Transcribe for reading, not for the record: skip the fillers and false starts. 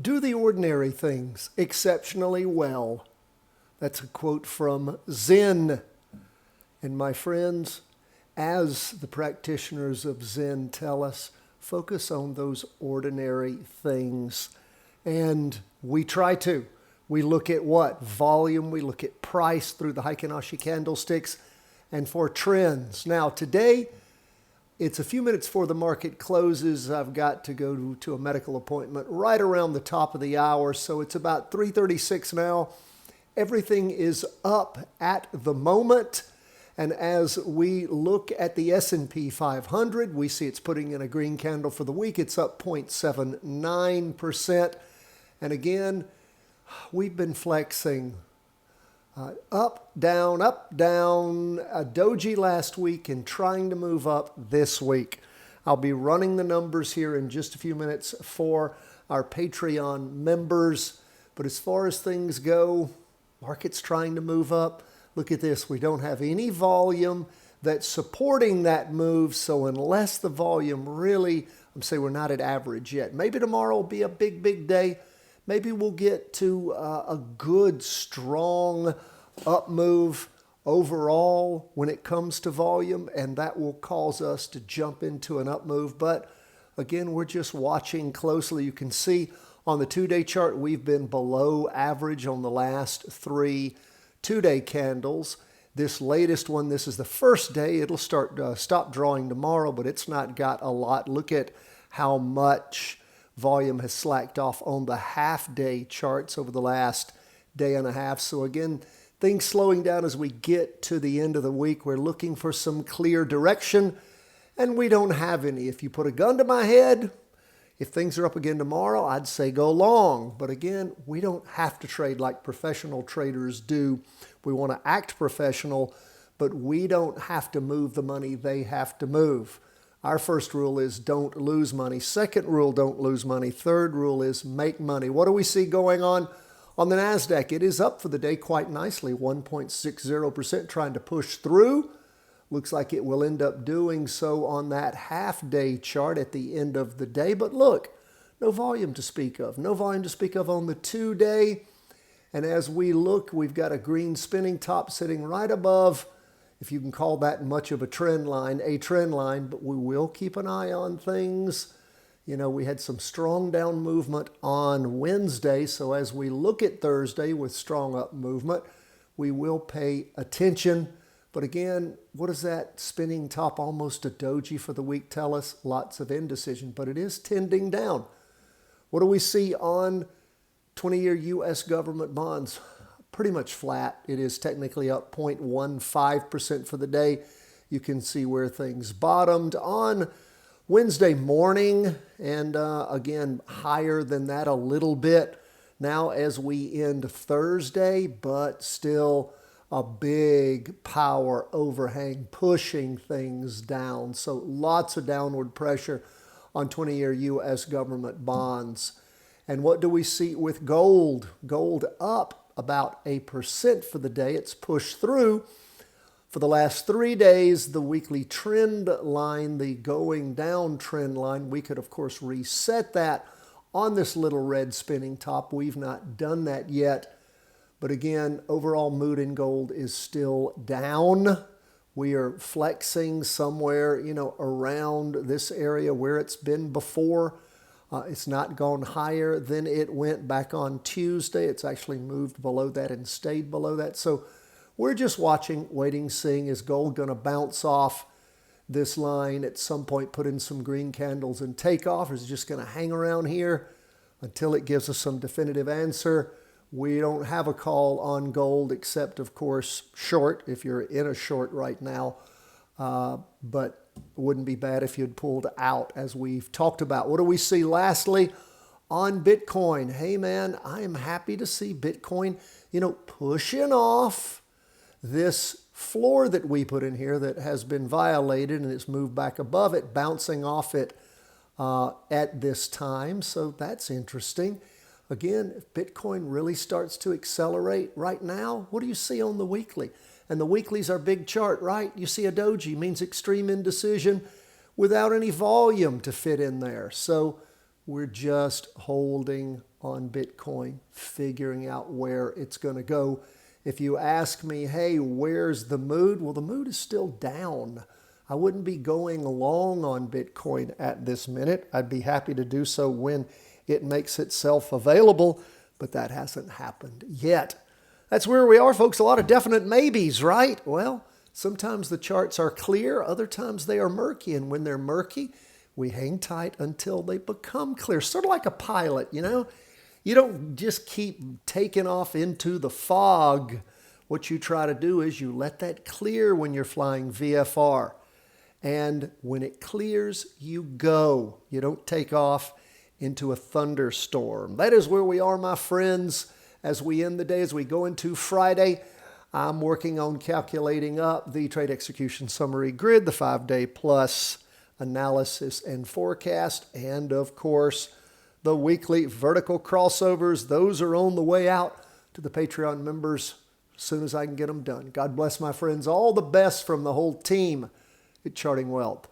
Do the ordinary things exceptionally well. That's a quote from Zen. And my friends, as the practitioners of Zen tell us, focus on those ordinary things. And we try to. We look at what? Volume. We look at price through the Heikin Ashi candlesticks and for trends. Now, today, it's a few minutes before the market closes. I've got to go to a medical appointment right around the top of the hour, so it's about 3:36 now. Everything is up at the moment, and as we look at the S&P 500, we see it's putting in a green candle for the week. It's up 0.79%, and again, we've been flexing up, down, a doji last week and trying to move up this week. I'll be running the numbers here in just a few minutes for our Patreon members. But as far as things go, market's trying to move up. Look at this. We don't have any volume that's supporting that move. So unless the volume really, I'm saying we're not at average yet. Maybe tomorrow will be a big day. Maybe we'll get to a good, strong up move overall when it comes to volume, and that will cause us to jump into an up move. But again, we're just watching closely. You can see on the two-day chart, we've been below average on the last 3 two-day candles. This latest one, this is the first day. It'll stop drawing tomorrow, but it's not got a lot. Look at how much volume has slacked off on the half-day charts over the last day and a half. So again, things slowing down as we get to the end of the week. We're looking for some clear direction, and we don't have any. If you put a gun to my head, if things are up again tomorrow, I'd say go long. But again, we don't have to trade like professional traders do. We want to act professional, but we don't have to move the money they have to move. Our first rule is don't lose money. Second rule, don't lose money. Third rule is make money. What do we see going on the NASDAQ? It is up for the day quite nicely, 1.60%, trying to push through. Looks like it will end up doing so on that half-day chart at the end of the day. But look, no volume to speak of. No volume to speak of on the two-day. And as we look, we've got a green spinning top sitting right above, if you can call that much of a trend line, but we will keep an eye on things. You know, we had some strong down movement on Wednesday, so as we look at Thursday with strong up movement, we will pay attention. But again, what does that spinning top, almost a doji for the week, tell us? Lots of indecision, but it is tending down. What do we see on 20-year U.S. government bonds? Pretty much flat. It is technically up 0.15% for the day. You can see where things bottomed on Wednesday morning, and again, higher than that a little bit now as we end Thursday, but still a big power overhang pushing things down. So lots of downward pressure on 20-year U.S. government bonds. And what do we see with gold? Gold up about 1% for the day. It's pushed through. For the last 3 days, the weekly trend line, the going down trend line, we could, of course, reset that on this little red spinning top. We've not done that yet. But again, overall mood in gold is still down. We are flexing somewhere, around this area where it's been before. It's not gone higher than it went back on Tuesday. It's actually moved below that and stayed below that. So we're just watching, waiting, seeing, is gold going to bounce off this line at some point, put in some green candles and take off? Or is it just going to hang around here until it gives us some definitive answer? We don't have a call on gold except, of course, short, if you're in a short right now. But it wouldn't be bad if you'd pulled out, as we've talked about. What do we see lastly on Bitcoin? Hey, man, I am happy to see Bitcoin, pushing off this floor that we put in here that has been violated, and it's moved back above it, bouncing off it at this time. So that's interesting. Again, if Bitcoin really starts to accelerate right now, what do you see on the weekly? And the weekly's our big chart, right? You see a doji, means extreme indecision without any volume to fit in there. So We're just holding on Bitcoin, figuring out where it's going to go. If you ask me, hey, where's the mood? Well, the mood is still down. I wouldn't be going long on Bitcoin at this minute. I'd be happy to do so when it makes itself available, but that hasn't happened yet. That's where we are, folks. A lot of definite maybes, right? Well, sometimes the charts are clear. Other times they are murky. And when they're murky, we hang tight until they become clear. Sort of like a pilot, you know? You don't just keep taking off into the fog. What you try to do is you let that clear when you're flying VFR. And when it clears, you go. You don't take off into a thunderstorm. That is where we are, my friends, as we end the day, as we go into Friday. I'm working on calculating up the trade execution summary grid, the 5-day plus analysis and forecast, and of course, the weekly vertical crossovers. Those are on the way out to the Patreon members as soon as I can get them done. God bless, my friends. All the best from the whole team at Charting Wealth.